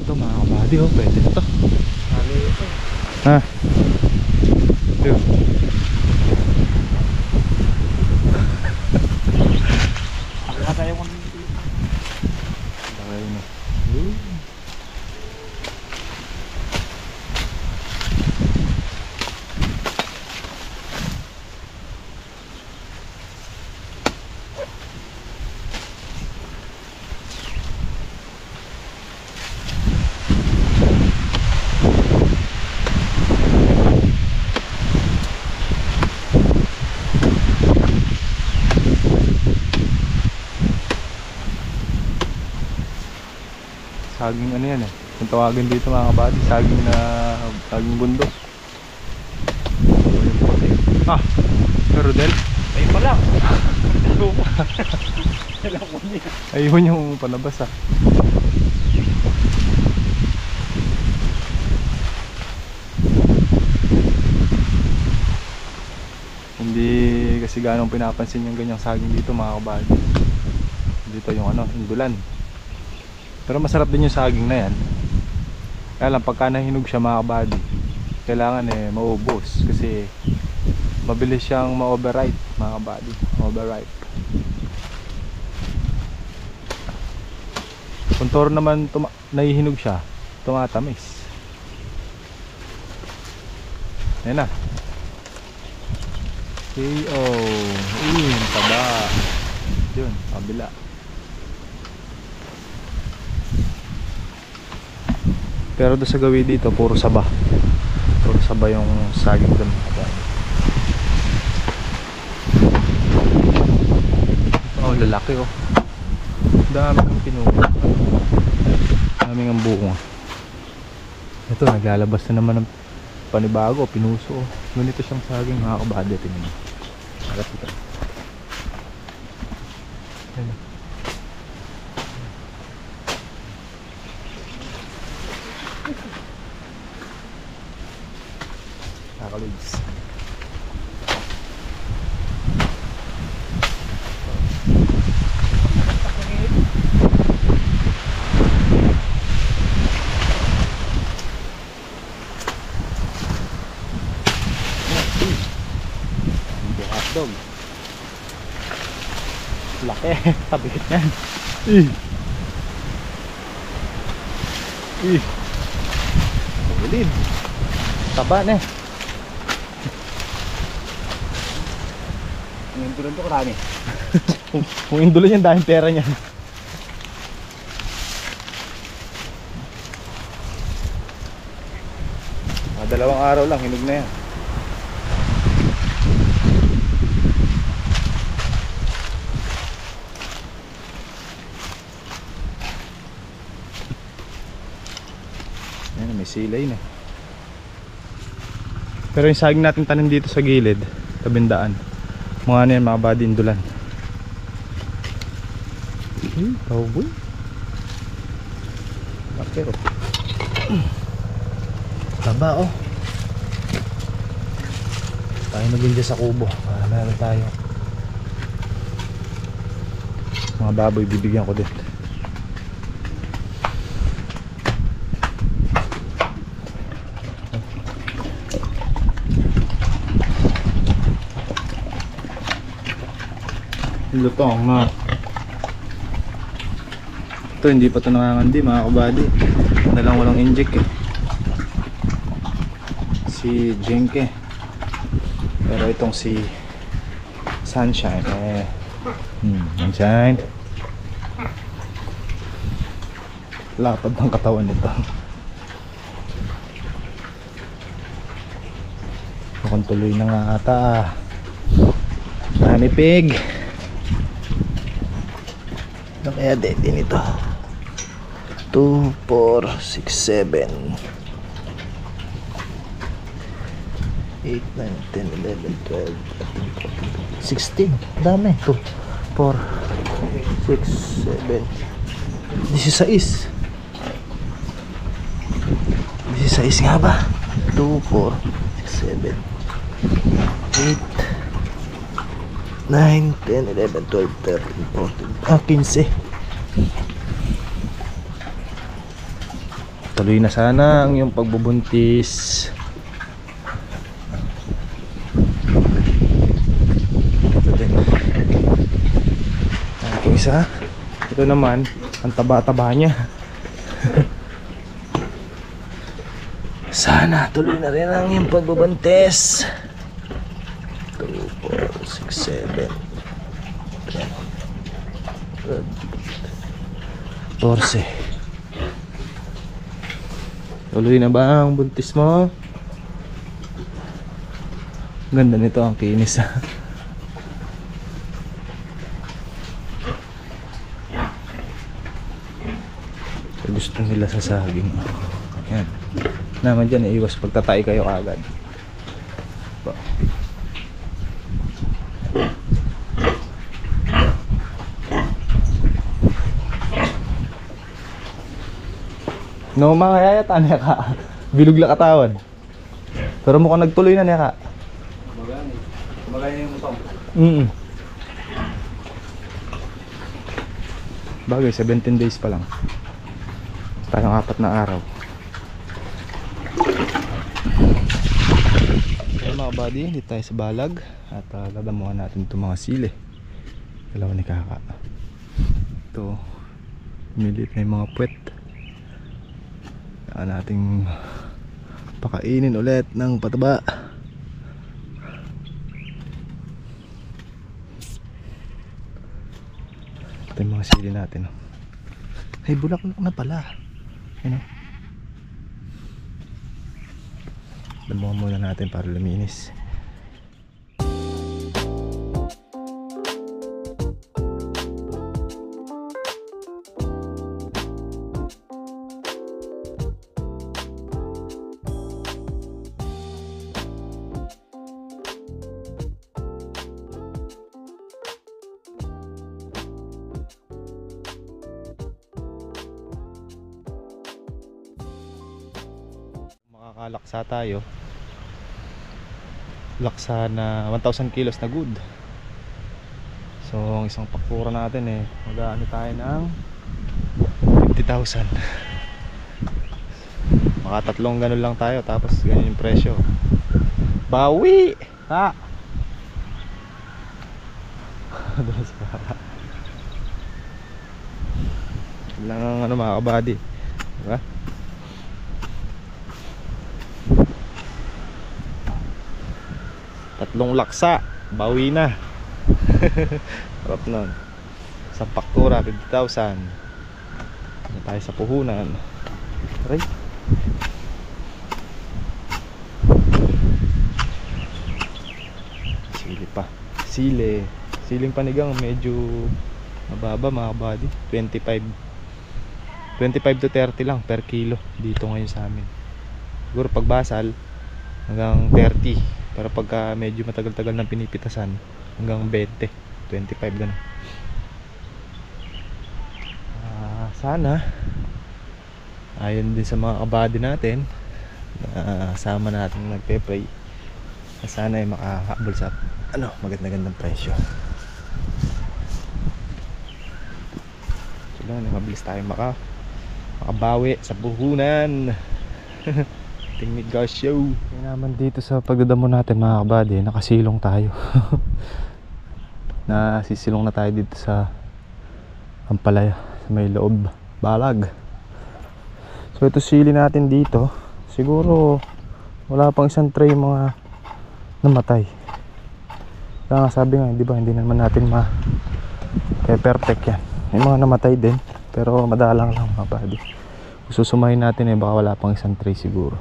to mga kabady, oh, pwede na to. Hali ito. Ha? Ito. Wala tayo kung Bakay na. Saging ano yan eh. Kung tawagin dito mga kabady, saging bundok. Ah, Rodel. ay pa lang. Alam mo niya. Ayun yung panabas ah. Hindi kasi ganong pinapansin yung ganyang saging dito mga kabady. Dito yung ano, indulan. Pero masarap din yung saging na yan. Kaya lang pagka nahinog siya mga kabady, kailangan eh maubos kasi mabilis siyang ma-overripe mga kabady. Overripe. Kung toro naman nahihinog siya, tumatamis. Ayan na. KO. Yun, taba. Yun, kabila. Pero doon sa gawin dito, puro saba. Puro saba yung saging doon. Oh, lalaki oh. Dami ng pinuno. Daming ang bunga. Ito, naglalabas na naman ng panibago, pinuso. Ganito siyang saging, mga kabady. Tingnan mo. Harap ito. Ayan. Nakalids. Hotdog. Laki. Tabigit yan. Ulid. Taba na eh. Yung tulad ko karami. Kung indulan yan, dahil pera niyan. Dalawang araw lang, hinog na yan. Ayan, may silay na. Pero yung saging natin tanim dito sa gilid, tabindaan, mga ano yan, mga body indulan. Cowboy. Laki oh. Taba oh. Tayo naging dyan sa kubo. Meron tayo mga baboy, bibigyan ko din. Lutong na. Ito hindi pa ito nakangandi mga kabady. Nalang walang inject eh. Si Jenke. Pero itong si Sunshine eh. Sunshine. Lapad ng katawan nito. Mukhang tuloy na nga ata ah. Honey pig. Kaya din ito 2, 4, 6, 7 8, 9, 10, 11, 12, 13, 14, 16 dami 2, 4, 6, 7 16 16 nga ba 2, 4, 6, 7 8 9, 10, 11, 12, 13, 14 15 Tuloy na sana ang iyong pagbubuntis. Ito din. Ang isa. Ito naman, ang taba-taba niya. Sana tuloy na rin ang iyong pagbubuntis. 2, 4, 6, 7 14. Tuloy na ba ang buntis mo? Ganda nito, ang kinis. Gusto nila sa saging. Yan. Naman dyan, iwas pagtatay kayo agad. No, mga yayata niya ka. Bilog la katawan. Pero mukhang nagtuloy na niya ka. Kumagay na yung utong. Bagay, 17 days pa lang. Tayong 4 na araw. Okay mga buddy, dito tayo sa balag. At dadamuhan natin itong mga sili. Dalawa ni kaka. Ito, milit na yung mga puwet. Kailangan nating pakainin ulit ng pataba. Ito yung mga sili natin. Ay, bulaklak na pala. Ano? Damuhan muna natin para luminis. Makakalaksa tayo. Laksa na 1,000 kilos na good. So ang isang pakura natin mag-aano tayo ng 50,000. Makatatlong ganun lang tayo, tapos ganyan yung presyo. Bawi! Ha? Lang ang ano mga kabady, diba? Tatlong laksa, bawi na. Harap nun. Sa paktura, 50,000. Ano tayo sa puhunan. Aray. Sili pa. Sili. Siling panigang medyo mababa mga buddy. 25 to 30 lang per kilo dito ngayon sa amin. Siguro pag basal hanggang 30. Pero pagka medyo matagal-tagal ng pinipitasan hanggang 20, 25 ganun. Sana ayon din sa mga kabady natin na sama natin nagpe-pray, sana ay makahabol sa maganda-gandang presyo. So lang, mabilis tayo makabawi sa puhunan. Tingnig ka show. Kaya naman dito sa pagdadamo natin mga kabady, nakasilong tayo. Nasisilong na tayo dito sa Ampalaya, sa may loob balag. So ito sili natin dito, siguro wala pang isang tray mga namatay. Kaya nga sabi nga, di ba, hindi naman natin perfect yan. May mga namatay din, pero madalang lang mga kabady. Susumahin natin baka wala pang isang tray siguro.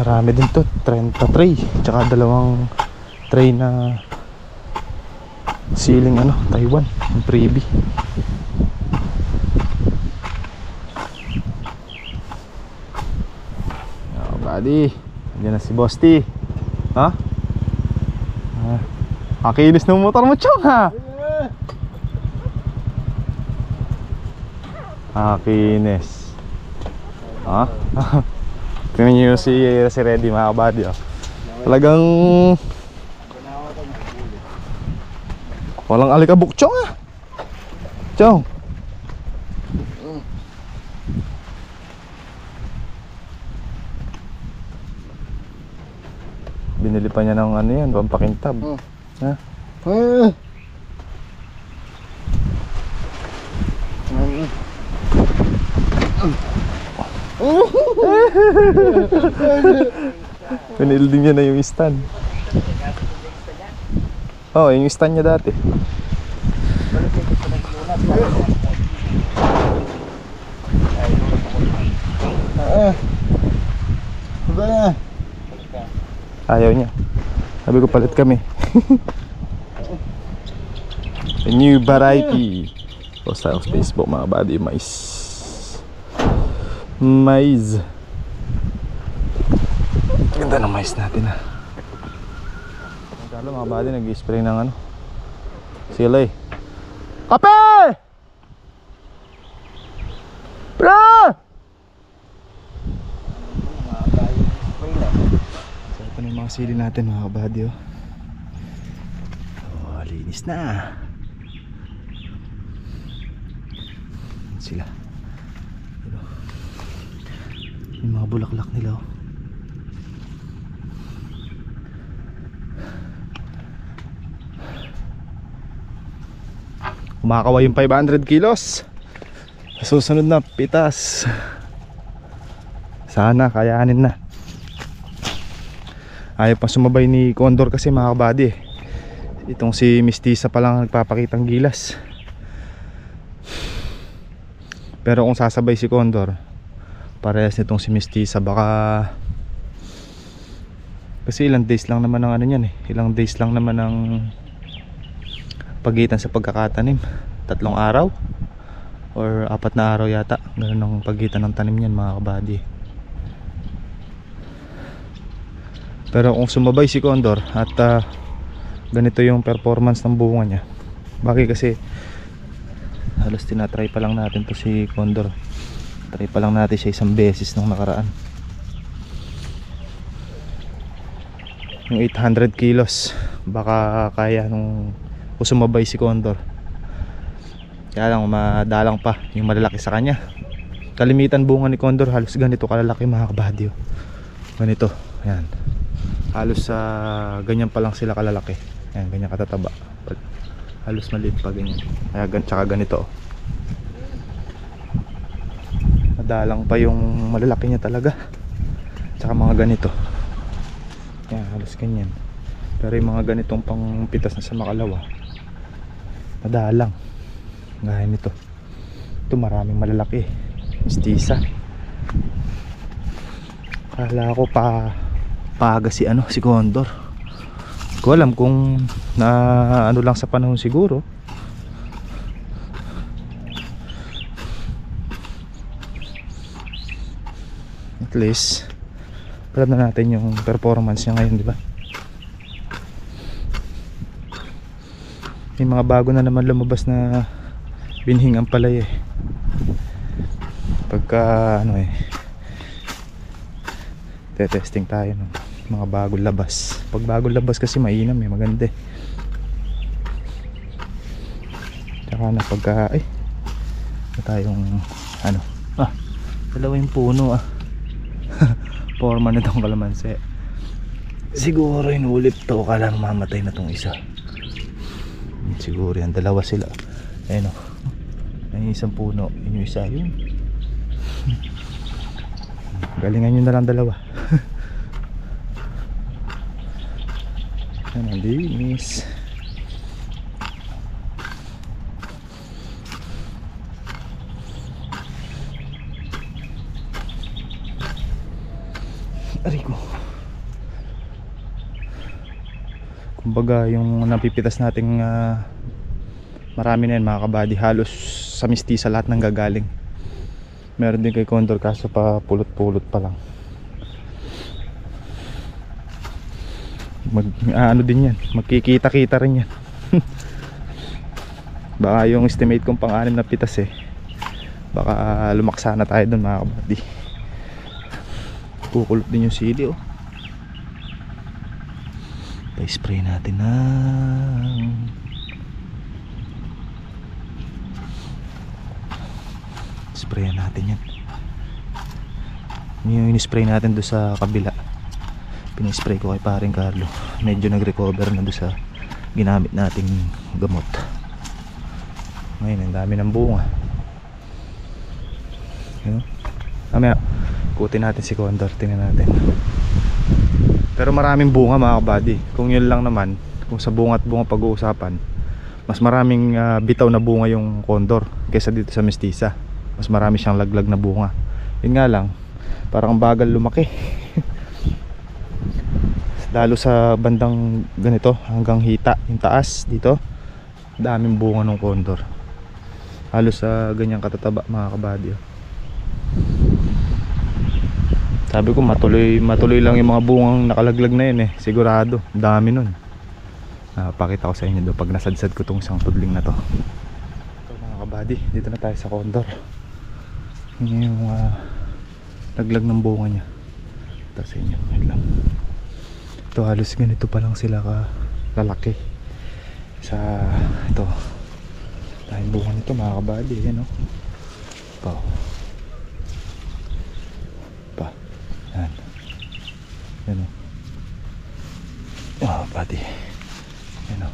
Marami din to, 30 tray, tsaka 2 tray na siling Taiwan, yung freebie. Oh, buddy, andyan na si Boss T. Ha? Makinis ng motor mo, chong, ha? Makinis. Ha? Tingnan nyo si Reddy mga kabady. Talagang Walang alikabok, Chong ah. Chong. Binili pa niya ng ano yan, pampakintab. Ha? Pinilding niya na yung stand. Oh, yung stand niya dati. Ayaw niya. Sabi ko palit kami. A new variety. Post tayo sa Facebook mga buddy. Mais. Ganda ng mais natin ah. Kalo mga buddy, nag-spray ng ano, sila eh. Kape! Bro! So ito na yung mga sili natin mga buddy oh. Oh, linis na. Sila. Yung mga bulaklak nila oh. Kumakawa yung 500 kilos. Susunod na pitas. Sana kayanin na. Ayaw pa sumabay ni Condor kasi mga kabady. Itong si Mistisa pa lang nagpapakitang gilas. Pero kung sasabay si Condor, parehas nitong si Mistisa, baka kasi ilang days lang naman ang ano yan eh. Ilang days lang naman ang pagitan sa pagkakatanim. 3 araw or 4 na araw yata. Ganun ang pagitan ng tanim niyan mga kabady. Pero kung sumabay si Condor at ganito yung performance ng bunga niya, bakit kasi halos tinatry pa lang natin to si Condor. Try pa lang natin siya isang beses nung nakaraan. Yung 800 kilos baka kaya nung sumabay si Condor. Kaya lang madalang pa yung malalaki sa kanya. Kalimitan bunga ni Condor halos ganito kalalaki mga kabady. Ganito, ayan. Halos sa ganyan pa lang sila kalalaki. Ayan, ganyan katataba. Halos maliit pa ganyan. Kaya tsaka ganito. Madalang pa yung malalaki niya talaga. Tsaka mga ganito. Ayan, halos ganyan. Pero yung mga ganitong pang pitas na sa makalawa, madalang. Gaya nito. Ito maraming malalaki. Mistisa. Kala ko paaga si ano, si Condor. Hindi ko alam kung na ano lang sa panahon siguro. At least alam na natin yung performance niya ngayon, di ba? May mga bago na naman lumabas na binhing ampalaya eh. Pagka ano eh, testing tayo ng mga bagong labas. Pag bagong labas kasi mainam eh, maganda eh. Tsaka na pagka ay tayong ano, dalawa yung puno forma na itong kalamansi. Siguro inulip to, kala mamatay na tong isa. Siguro yan, dalawa sila. Ayun o, ayun isang puno, yun yung isa, yun. Galingan nyo na lang dalawa. Yan ang linis. Ariko. Kumbaga yung napipitas nating marami na yan mga kabady, halos sa Mistisa lahat ng gagaling. Meron din kay Condor kaso pa pulot-pulot pa lang. Ano din yan, magkikita-kita rin yan. Baka yung estimate kong pang-anim na pitas eh, baka lumaksa na tayo dun mga kabady. Kukulot din yung sili oh. Pa-spray natin ng sprayan natin yan. Yung in-spray natin doon sa kabila, pinispray ko kay paring Carlo. Medyo nag-recover na doon sa ginamit nating gamot. Ngayon ang dami ng bunga. Mamaya kutin natin si Condor, tingnan natin. Pero maraming bunga mga kabady. Kung yun lang naman, kung sa bunga at bunga pag-uusapan, mas maraming bitaw na bunga yung Condor kaysa dito sa Mestiza. Mas marami siyang laglag na bunga. Yun nga lang, parang bagal lumaki. Lalo sa bandang ganito hanggang hita, yung taas dito, daming bunga ng Condor. Halos sa ganyang katataba mga kabady. Sabi ko matuloy lang yung mga bungang nakalaglag na yun eh. Sigurado, dami nun. Pakita ko sa inyo doon pag nasadsad ko tong isang tudling na to. Ito mga kabady, dito na tayo sa Condor. Yun yung laglag ng bunga nya. Ito sa inyo, wait lang. Ito halos ganito pa lang sila lalaki. Sa ito, dahil bunga nito mga kabady. Yan o. Ito. Yan. Yan o. Oh, buddy. Yan o.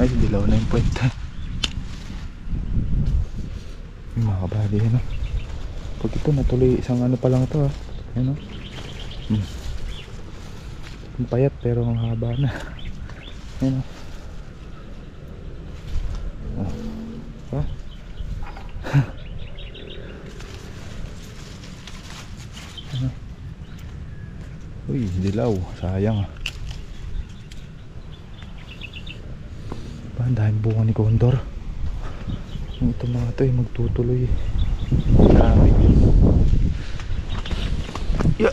Ay, dilaw na yung point. Yung mga kabady, yan o. Pag ito natuloy, isang ano pa lang ito ha. Yan o. Ang payat pero ang haba na. Yan o. Oh. Ha? Uy, dilaw, sayang. Ang dahil bunga ni Condor. Ito mga ito magtutuloy. Dami. Yeah.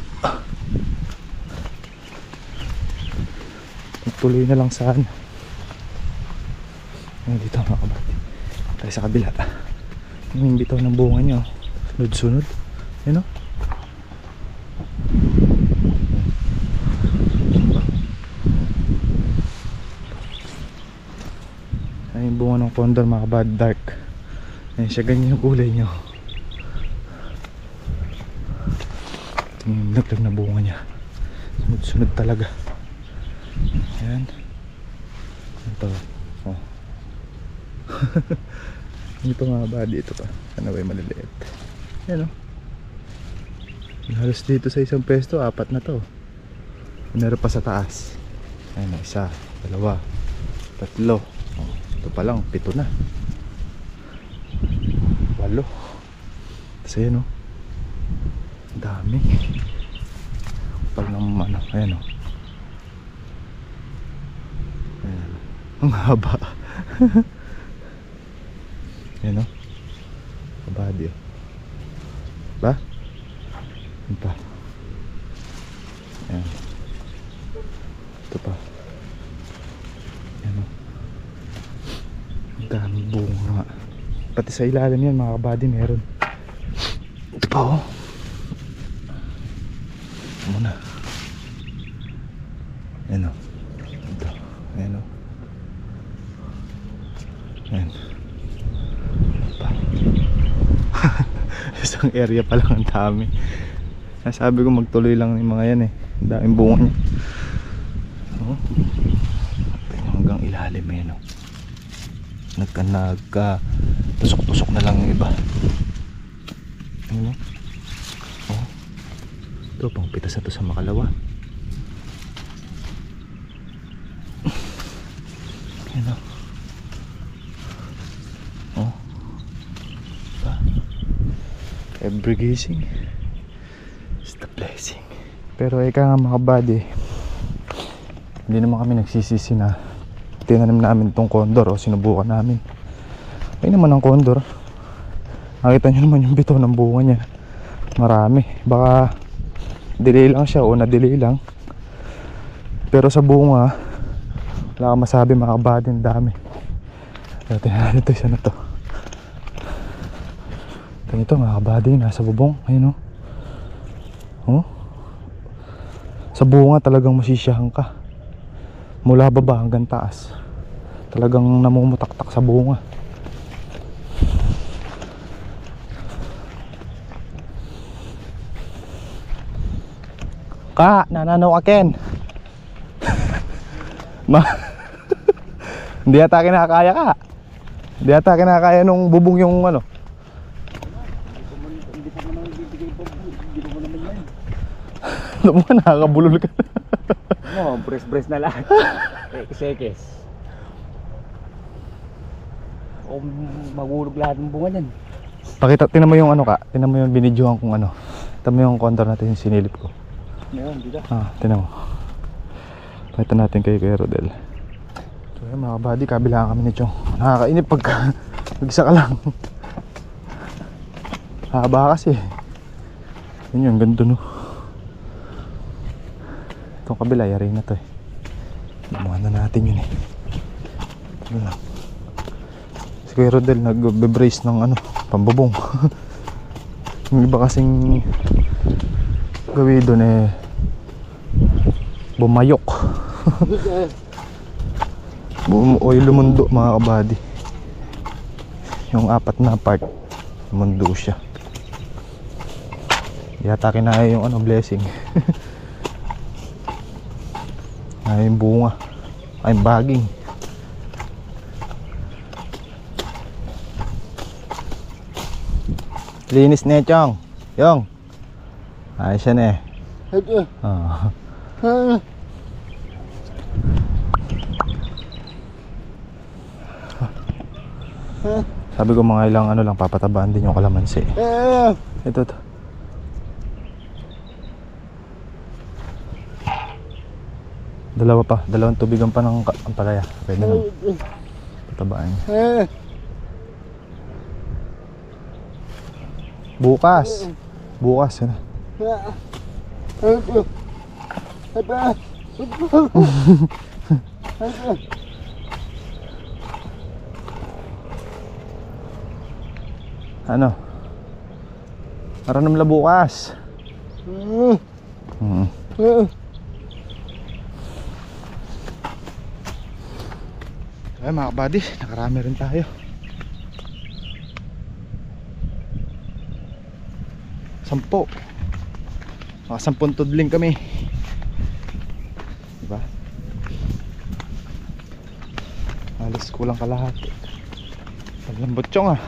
Magtuloy na lang saan. Dito mga kabady. Tayo sa kabila. Yung bitaw ng bunga niya. Sunod-sunod. Yan o. Yung bunga ng Condor mga kabady, dark. Ayan siya, ganyan yung kulay nyo. Yung naglag na bunga nya, sunod-sunod talaga. Ayan. Ito. Oh. Ito mga kabady, ito pa. Ano ba yung maliliit? Ayan o. Halos dito sa isang pesto, 4 na to. Meron pa sa taas. Ayan o, 1, 2, 3. Oh, ito pa lang, 7 na. 8. Tapos ayan o. Dami. Kapal ng ano, ayan o. Ayan. Ang haba. Ayan o. Kabady o. Ba? Ayan pa. Ayan. Ito pa. Ayan o. Ang dami bunga. Pati sa ilalim yan mga kabady meron. Ito pa o. Muna. Ayan o. Ito. Ayan o. Ayan. Pa. Isang area pa lang ang dami. Sabi ko magtuloy lang yung mga yan eh. Ang daming bunga niya. Oh. Hanggang ilalim yan o. Nagka tusok-tusok na lang yung iba. Ayan o. Oh. Ito pang pitas na to sa makalawa. Ayan o. Oh. Diba? Every gazing is the blessing. Pero ika nga mga kabady, hindi naman kami nagsisisi na tinanim namin tong Condor o sinubukan namin. Ay naman ang Condor. Nakita nyo naman yung bitaw ng bunga niya. Marami. Baka delay lang siya o na-delay lang. Pero sa bunga, wala kang masabi mga kabady, ang dami. Pero tingnan ito, isa na to. Ito mga kabady, nasa bubong. Ayun o. Oh. Sa bunga talagang masisiyahan ka. Mula baba hanggang taas. Talagang namumutaktak sa bunga. Ka, nananaw aken. Ma. Hindi ata kinakaya ka. Hindi ata kinakaya nung bubong yung ano. Hindi pa naman bibigay po. Hindi ko naman yan. Alam mo, nakakabulol ka. No, brace na lahat. Sekes. O magulog lahat ng bunga niyan. Pakita, tinan mo yung ano ka. Tinan mo yung binidyohan kong ano. Tinan mo yung contour natin, yung sinilip ko. Meron, dito. Tinan mo. Pakita natin kay Kuya Rodel. So yun mga kabady, kabilaan kami ni Chong. Nakakainip pagka mag-isa ka lang. Haba kasi. Yun yung ganda no. Itong kabila, yari na to eh. Bumungan na natin yun eh. Ano lang. Si Kuya Rodel nag-brace ng ano, pambubong. Yung iba kasing gawin doon eh bumayok. O yung lumundo mga kabady. Yung apat na part lumundo siya. Yata kinaya yung ano, blessing. Ay yung bunga. Ay yung baging. Linis na Chong. Yung ayos yan eh. Sabi ko mga ilang ano lang, papatabaan din yung kalamansi. Ito to. Dalawa pa, dalawang tubigan pa ng ampalaya. Pwede na patabaan niya. Bukas yun. Ano? Maranam la bukas. Ay mga kabady, nakarami rin tayo. Sampo. Mga 10 tudling kami. Diba? Alas kulang kalahati. Ang lambot Chong ah.